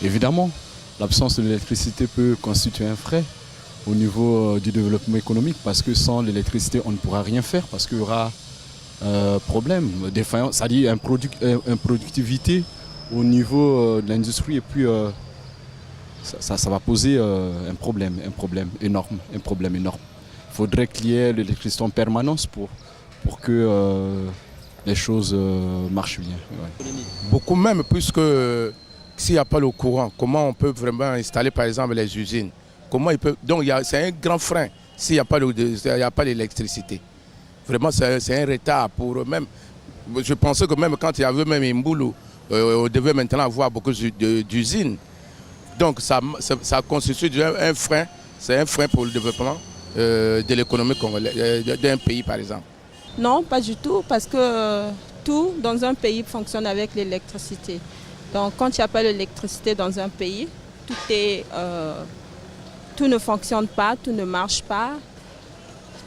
Évidemment, l'absence de l'électricité peut constituer un frein au niveau du développement économique parce que sans l'électricité, on ne pourra rien faire parce qu'il y aura problème, défaillance, c'est-à-dire une productivité au niveau de l'industrie et puis ça va poser un problème énorme. Il faudrait qu'il y ait l'électricité en permanence pour que les choses marchent bien. Ouais. Beaucoup même, puisque s'il n'y a pas le courant, comment on peut vraiment installer par exemple les usines? Comment il peut... Donc c'est un grand frein s'il n'y a pas l'électricité. Vraiment c'est un retard pour même... Je pensais que même quand il y avait même Mbulu, on devait maintenant avoir beaucoup d'usines. Donc ça constitue un frein, c'est un frein pour le développement de l'économie congolaise, d'un pays par exemple. Non, pas du tout, parce que tout dans un pays fonctionne avec l'électricité. Donc quand il n'y a pas l'électricité dans un pays, tout ne fonctionne pas, tout ne marche pas.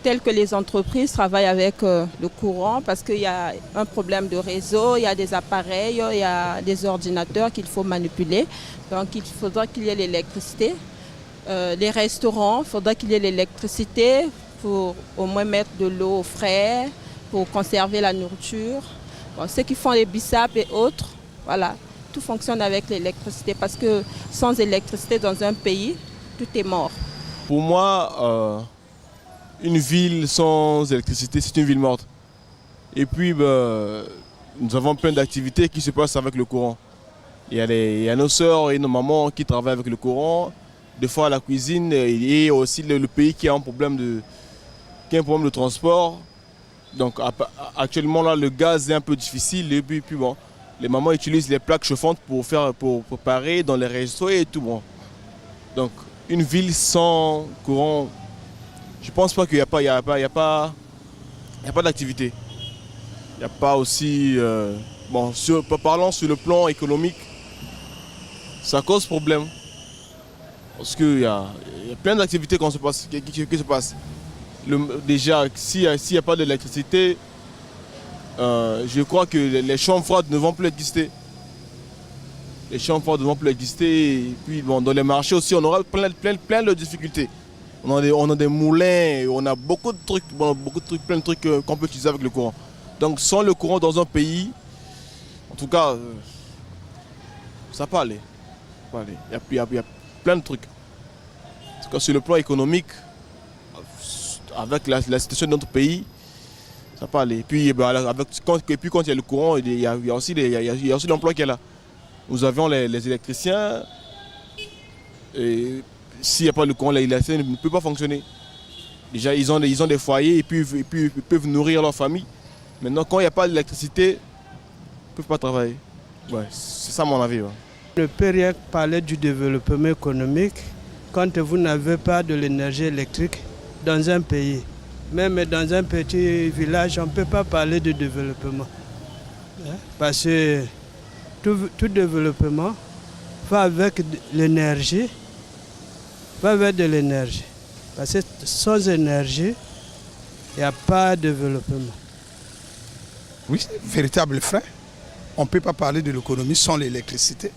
Tel que les entreprises travaillent avec le courant parce qu'il y a un problème de réseau, il y a des appareils, il y a des ordinateurs qu'il faut manipuler. Donc il faudra qu'il y ait l'électricité. Les restaurants, il faudra qu'il y ait l'électricité pour au moins mettre de l'eau au frais, pour conserver la nourriture. Bon, ceux qui font les bissap et autres, voilà, tout fonctionne avec l'électricité parce que sans électricité dans un pays, tout est mort. Pour moi, une ville sans électricité, c'est une ville morte. Et puis, nous avons plein d'activités qui se passent avec le courant. Il y a nos sœurs et nos mamans qui travaillent avec le courant, des fois à la cuisine, et aussi le pays qui a un problème de transport. Donc actuellement, là, le gaz est un peu difficile. Et puis bon, les mamans utilisent les plaques chauffantes pour préparer dans les restos et tout. Bon. Donc, une ville sans courant, je ne pense pas qu'il n'y a pas d'activité. Il n'y a pas aussi... parlant sur le plan économique, ça cause problème. Parce qu'il y a plein d'activités qui se passent. Déjà, s'il n'y a pas d'électricité, je crois que les chambres froides ne vont plus exister. Les champs forts ne vont plus exister. Et puis bon, dans les marchés aussi, on aura plein de difficultés. On a des moulins, on a beaucoup de trucs, plein de trucs qu'on peut utiliser avec le courant. Donc sans le courant dans un pays, en tout cas, ça peut aller. Il y a plein de trucs. Parce que sur le plan économique, avec la situation de notre pays, ça peut aller. Et puis, quand il y a le courant, il y a aussi l'emploi qui est là. Nous avions les électriciens, et s'il n'y a pas le courant, l'électricité ne peut pas fonctionner. Déjà, ils ont des foyers et puis ils peuvent nourrir leur famille. Maintenant, quand il n'y a pas d'électricité, ils ne peuvent pas travailler. Ouais, c'est ça mon avis. Ouais. On ne peut rien parler du développement économique quand vous n'avez pas de l'énergie électrique dans un pays. Même dans un petit village, on ne peut pas parler de développement. Parce que tout développement va avec l'énergie, de l'énergie. Parce que sans énergie, il n'y a pas de développement. Oui, c'est un véritable frein. On ne peut pas parler de l'économie sans l'électricité.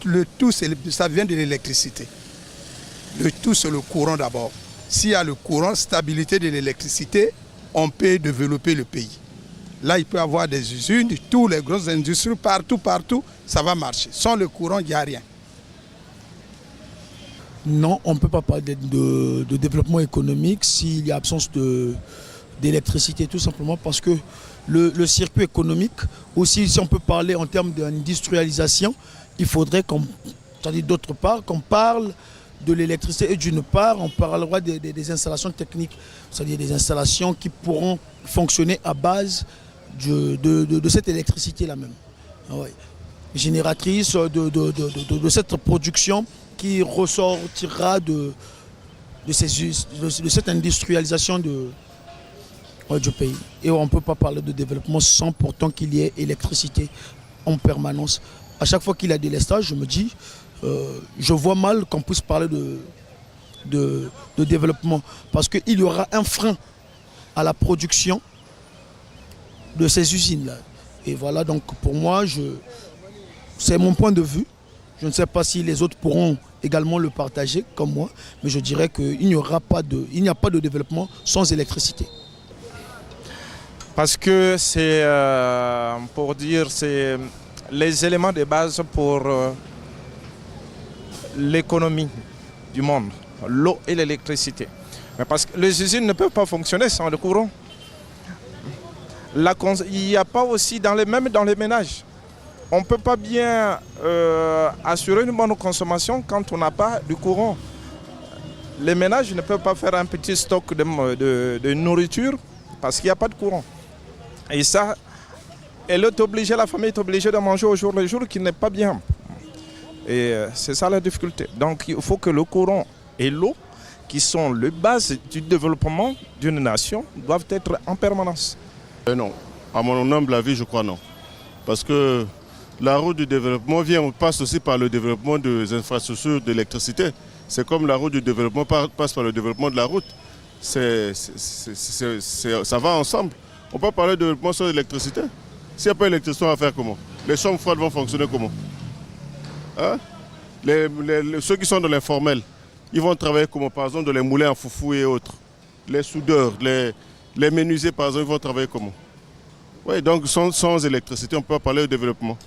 Le tout, ça vient de l'électricité. Le tout, c'est le courant d'abord. S'il y a le courant, stabilité de l'électricité, on peut développer le pays. Là, il peut y avoir des usines, tous les grosses industries, partout, ça va marcher. Sans le courant, il n'y a rien. Non, on ne peut pas parler de développement économique s'il y a absence d'électricité, tout simplement parce que le circuit économique, aussi si on peut parler en termes d'industrialisation, il faudrait d'autre part qu'on parle de l'électricité et d'une part, on parlera des installations techniques, c'est-à-dire des installations qui pourront fonctionner à base de cette électricité-là même. Ouais. Génératrice de cette production qui ressortira de cette industrialisation du pays. Et on ne peut pas parler de développement sans pourtant qu'il y ait électricité en permanence. À chaque fois qu'il y a des délestage, je me dis, je vois mal qu'on puisse parler de développement parce qu'il y aura un frein à la production de ces usines-là. Et voilà, donc pour moi, C'est mon point de vue. Je ne sais pas si les autres pourront également le partager comme moi, mais je dirais qu'il n'y a pas de développement sans électricité. Parce que c'est, pour dire, c'est les éléments de base pour l'économie du monde, l'eau et l'électricité. Mais parce que les usines ne peuvent pas fonctionner sans le courant. Il n'y a pas aussi, même dans les ménages, on ne peut pas bien assurer une bonne consommation quand on n'a pas de courant. Les ménages ne peuvent pas faire un petit stock de nourriture parce qu'il n'y a pas de courant. Et ça, la famille est obligée de manger au jour le jour, qui n'est pas bien. Et c'est ça la difficulté. Donc il faut que le courant et l'eau, qui sont les bases du développement d'une nation, doivent être en permanence. Non, à mon humble avis, je crois non. Parce que la route du développement passe aussi par le développement des infrastructures d'électricité. C'est comme la route du développement passe par le développement de la route. Ça va ensemble. On peut parler de développement sans électricité. S'il n'y a pas d'électricité, on va faire comment? Les chambres froides vont fonctionner comment? Hein? Ceux qui sont dans l'informel, ils vont travailler comment? Par exemple, dans les moulins à foufou et autres. Les soudeurs, les menuisiers, par exemple, ils vont travailler comment? Oui, donc sans électricité, on ne peut pas parler de développement.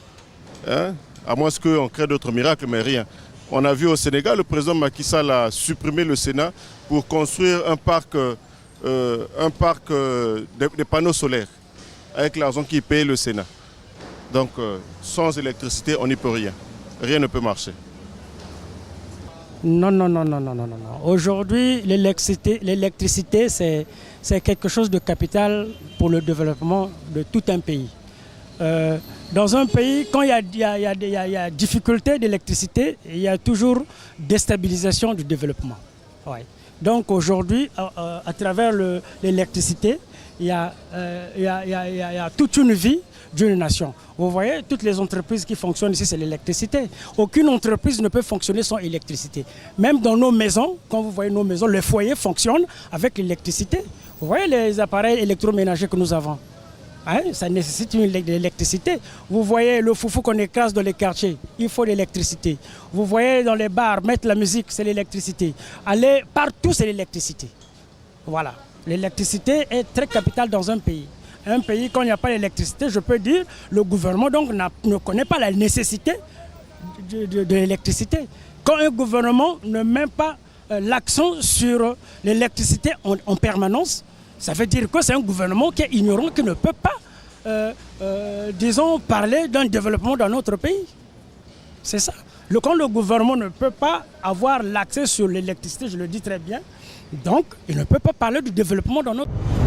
Hein? À moins qu'on crée d'autres miracles, mais rien. On a vu au Sénégal, le président Macky Sall a supprimé le Sénat pour construire un parc de panneaux solaires avec l'argent qui paye le Sénat. Donc sans électricité, on n'y peut rien. Rien ne peut marcher. Non. Aujourd'hui, l'électricité, c'est quelque chose de capital pour le développement de tout un pays. Dans un pays, quand il y a difficulté d'électricité, il y a toujours déstabilisation du développement. Ouais. Donc aujourd'hui, à travers l'électricité, il y a toute une vie d'une nation. Vous voyez, toutes les entreprises qui fonctionnent ici, c'est l'électricité. Aucune entreprise ne peut fonctionner sans électricité. Même dans nos maisons, quand vous voyez nos maisons, les foyers fonctionnent avec l'électricité. Vous voyez les appareils électroménagers que nous avons. Hein, ça nécessite de l'électricité. Vous voyez le foufou qu'on écrase dans les quartiers, il faut de l'électricité. Vous voyez dans les bars, mettre la musique, c'est l'électricité. Aller partout, c'est l'électricité. Voilà. L'électricité est très capitale dans un pays. Un pays, quand il n'y a pas d'électricité, je peux dire, le gouvernement donc, ne connaît pas la nécessité de l'électricité. Quand un gouvernement ne met pas l'accent sur l'électricité en permanence, ça veut dire que c'est un gouvernement qui est ignorant, qui ne peut pas, disons, parler d'un développement dans notre pays. C'est ça. Quand le gouvernement ne peut pas avoir l'accès sur l'électricité, je le dis très bien, donc il ne peut pas parler du développement dans notre pays.